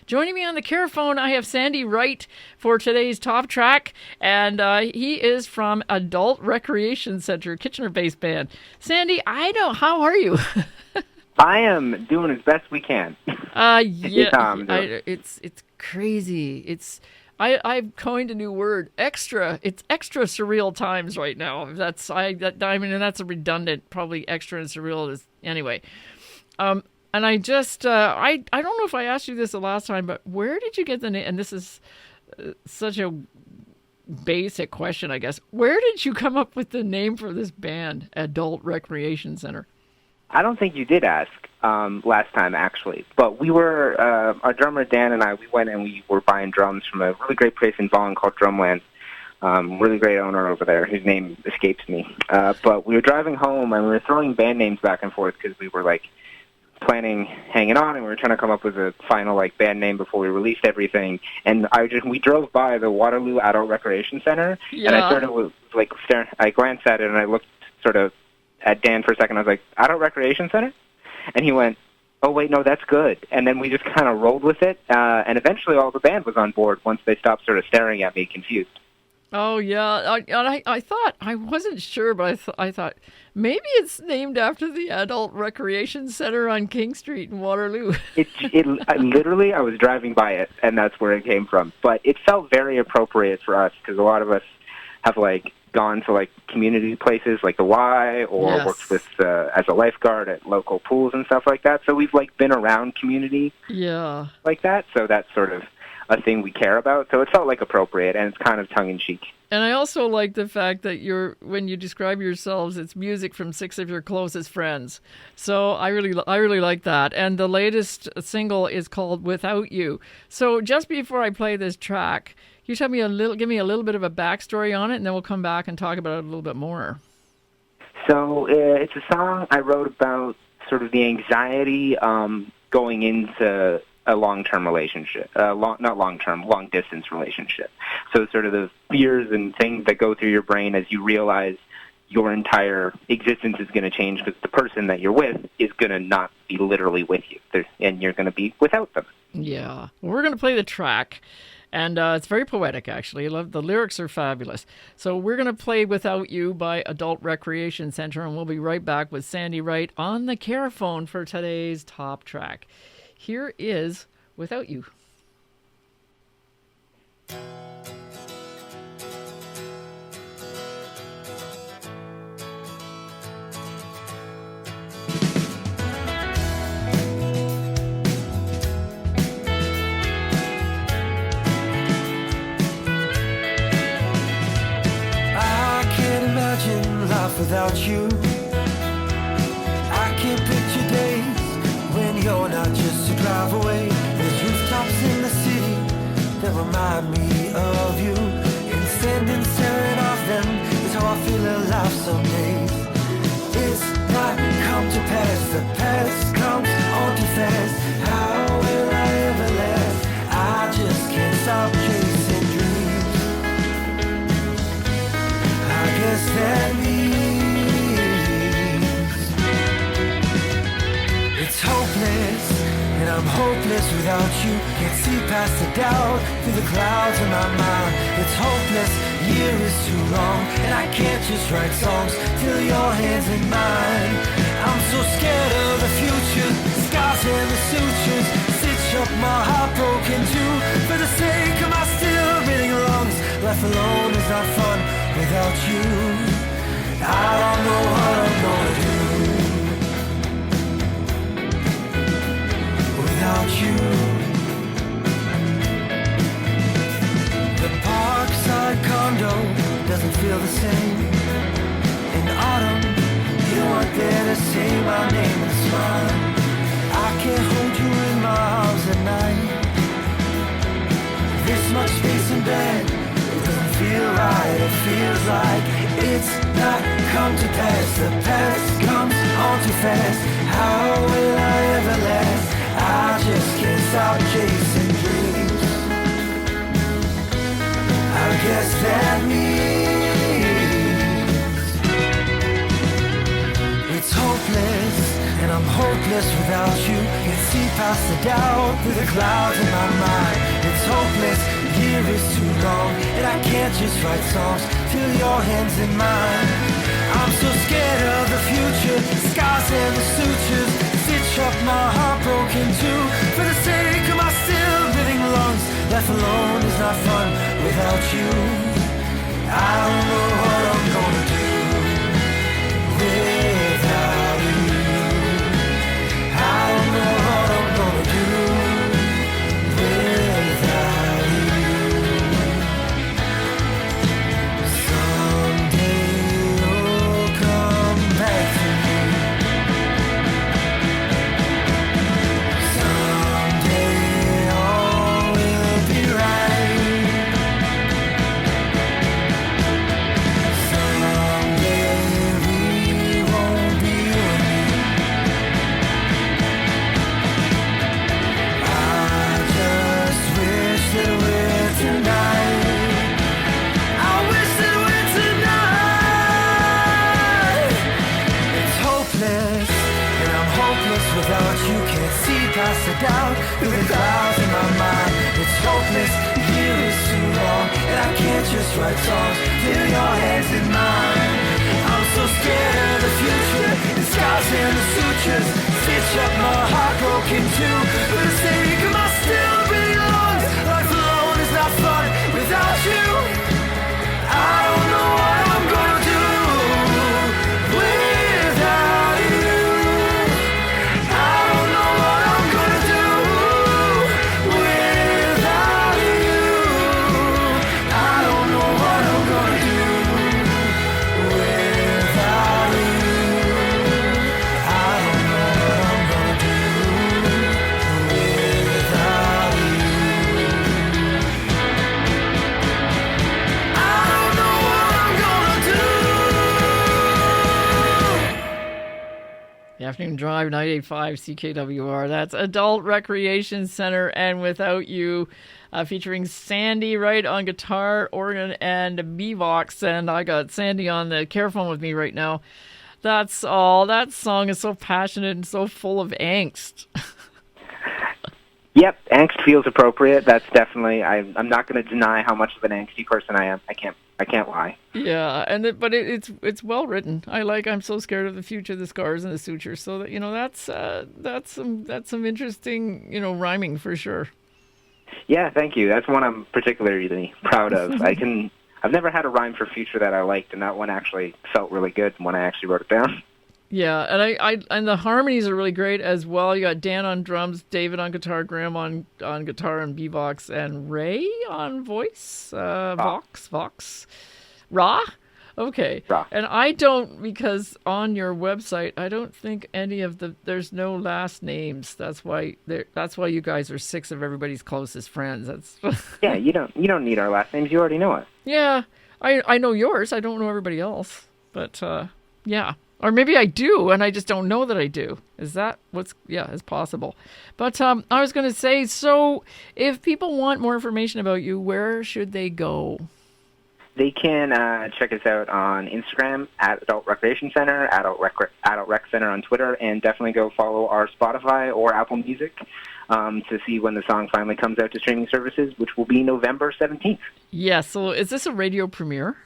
Joining me on the Caraphone, I have Sandy Wright for today's top track, and he is from Adult Recreation Center, Kitchener-based band. Sandy, how are you? I am doing as best we can. It's crazy. I've coined a new word, extra. It's extra surreal times right now. That's a redundant, probably extra and surreal is anyway. And I just, I don't know if I asked you this the last time, but where did you get the name? And this is such a basic question, I guess. Where did you come up with the name for this band, Adult Recreation Center? I don't think you did ask last time, actually. But we were, our drummer Dan and I, we went and we were buying drums from a really great place in Vaughan called Drumland. Really great owner over there, whose name escapes me. But we were driving home and we were throwing band names back and forth because we were planning hanging on, and we were trying to come up with a final band name before we released everything. And we drove by the Waterloo Adult Recreation Center, and I sort of was staring. I glanced at it and I looked sort of at Dan for a second. I was like, Adult Recreation Center? And he went, oh wait, no, that's good. And then we just kind of rolled with it, and eventually all the band was on board once they stopped sort of staring at me confused. Oh yeah, I thought, I wasn't sure, but I thought maybe it's named after the Adult Recreation Center on King Street in Waterloo. Literally, I was driving by it, and that's where it came from. But it felt very appropriate for us because a lot of us have gone to community places like the Y, or worked with as a lifeguard at local pools and stuff like that. So we've been around community, like that. So that's sort of a thing we care about, so it felt appropriate, and it's kind of tongue-in-cheek. And I also like the fact that when you describe yourselves, it's music from 6 of your closest friends. So I really like that. And the latest single is called Without You. So just before I play this track, you give me a little bit of a backstory on it, and then we'll come back and talk about it a little bit more. So it's a song I wrote about sort of the anxiety going into a long-term relationship, long-distance relationship. So sort of the fears and things that go through your brain as you realize your entire existence is going to change because the person that you're with is going to not be literally with you, and you're going to be without them. Yeah. Well, we're going to play the track, and it's very poetic, actually. I love the lyrics are fabulous. So we're going to play Without You by Adult Recreation Center, and we'll be right back with Sandy Wright on the Caraphone for today's top track. Here is Without You. I can't imagine life without you. I can't picture days when you're not just a drive away. There's rooftops in the city that remind me of you, and standing staring off them is how I feel alive some days. It's not come to pass, the past comes on too fast. How will I ever last? I just can't stop chasing dreams. I guess that means it's hopeless, and I'm hopeless without you. Can't see past the doubt through the clouds in my mind. It's hopeless, year is too long, and I can't just write songs till your hands in mine. I'm so scared of the future, scars and the sutures stitch up my heart broken too. For the sake of my still breathing lungs, life alone is not fun without you. I don't know what I'm gonna do without you. The parkside condo doesn't feel the same. In autumn, you weren't there to say my name and smile. I can't hold you in my arms at night. This much space in bed, it doesn't feel right. It feels like it's not come to pass. The past comes on too fast. How will I ever last? I just can't stop chasing dreams. I guess that means it's hopeless, and I'm hopeless without you. Can't see past the doubt through the clouds in my mind. It's hopeless, the year is too long, and I can't just write songs till your hands in mine. I'm so scared of the future, the scars and the sutures stitch up my heart broken too. For the sake of my still breathing lungs, life alone is not fun without you. I don't know what I'm gonna do without you. I don't know what I'm gonna do without you. Someday you'll come back to me. Someday all will be right. Someday we won't be alone. I just wish that we're tonight. I wish that we're tonight. It's hopeless, and I'm hopeless without you. Can't see past the doubt through the clouds in my mind. It's hopeless, the year is too long, and I can't just write songs till your head's in mine. I'm so scared of the future, the scars and the sutures stitch up my heart broken too. For the sake of my still breathing lungs, life alone is not fun without you. I don't know what I'm gonna do without you. I don't know what I'm gonna do without you. I don't know what I'm gonna do without you. I don't know what I'm gonna do without you. I don't know what I'm gonna do. The Afternoon Drive, 98.5 CKWR. That's Adult Recreation Center and Without You, featuring Sandy Wright on guitar, organ, and beatbox. And I got Sandy on the Carephone with me right now. That's all. That song is so passionate and so full of angst. Yep, angst feels appropriate. That's definitely. I'm not going to deny how much of an angsty person I am. I can't lie. Yeah, but it's well written. I'm so scared of the future, the scars and the sutures. So that that's some interesting rhyming for sure. Yeah, thank you. That's one I'm particularly proud of. I've never had a rhyme for future that I liked, and that one actually felt really good when I actually wrote it down. Yeah, and and the harmonies are really great as well. You got Dan on drums, David on guitar, Graham on guitar and beatbox, and Ray on voice, Vox, Ra. Okay. Ra. And I don't, because on your website, I don't think any of there's no last names. That's why you guys are six of everybody's closest friends. That's Yeah, you don't need our last names. You already know us. Yeah, I know yours. I don't know everybody else. But yeah. Or maybe I do, and I just don't know that I do. Is that it's possible. But I was going to say, so if people want more information about you, where should they go? They can check us out on Instagram at Adult Recreation Center, Adult Rec Center on Twitter, and definitely go follow our Spotify or Apple Music to see when the song finally comes out to streaming services, which will be November 17th. Yeah, so is this a radio premiere?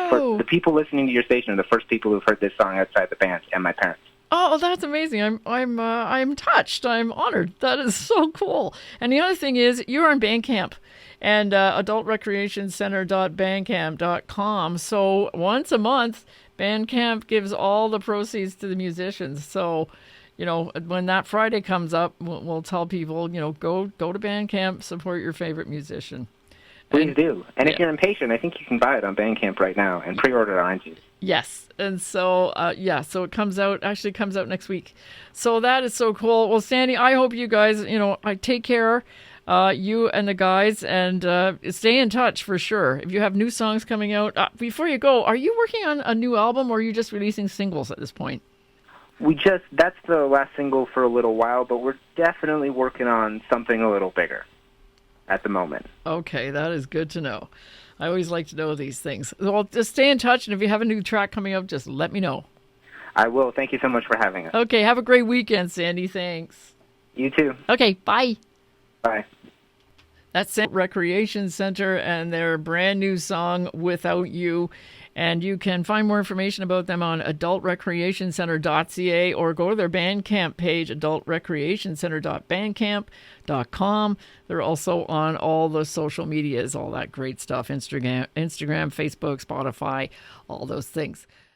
For the people listening to your station are the first people who've heard this song outside the band and my parents. Oh, that's amazing. I'm touched. I'm honored. That is so cool. And the other thing is, you're on Bandcamp and adultrecreationcenter.bandcamp.com. So once a month, Bandcamp gives all the proceeds to the musicians. So, when that Friday comes up, we'll tell people, go to Bandcamp, support your favorite musician. Please do. And if you're impatient, I think you can buy it on Bandcamp right now and pre-order it on iTunes. Yes. And so, so it comes out next week. So that is so cool. Well, Sandy, I hope you guys, I take care, you and the guys, and stay in touch for sure. If you have new songs coming out, before you go, are you working on a new album or are you just releasing singles at this point? That's the last single for a little while, but we're definitely working on something a little bigger at the moment. Okay, that is good to know. I always like to know these things. Well, just stay in touch, and if you have a new track coming up, just let me know. I will. Thank you so much for having us. Okay, have a great weekend, Sandy. Thanks. You too. Okay, bye. Bye. That's Recreation Center and their brand new song, Without You. And you can find more information about them on adultrecreationcenter.ca or go to their Bandcamp page, adultrecreationcenter.bandcamp.com. They're also on all the social medias, all that great stuff, Instagram, Facebook, Spotify, all those things.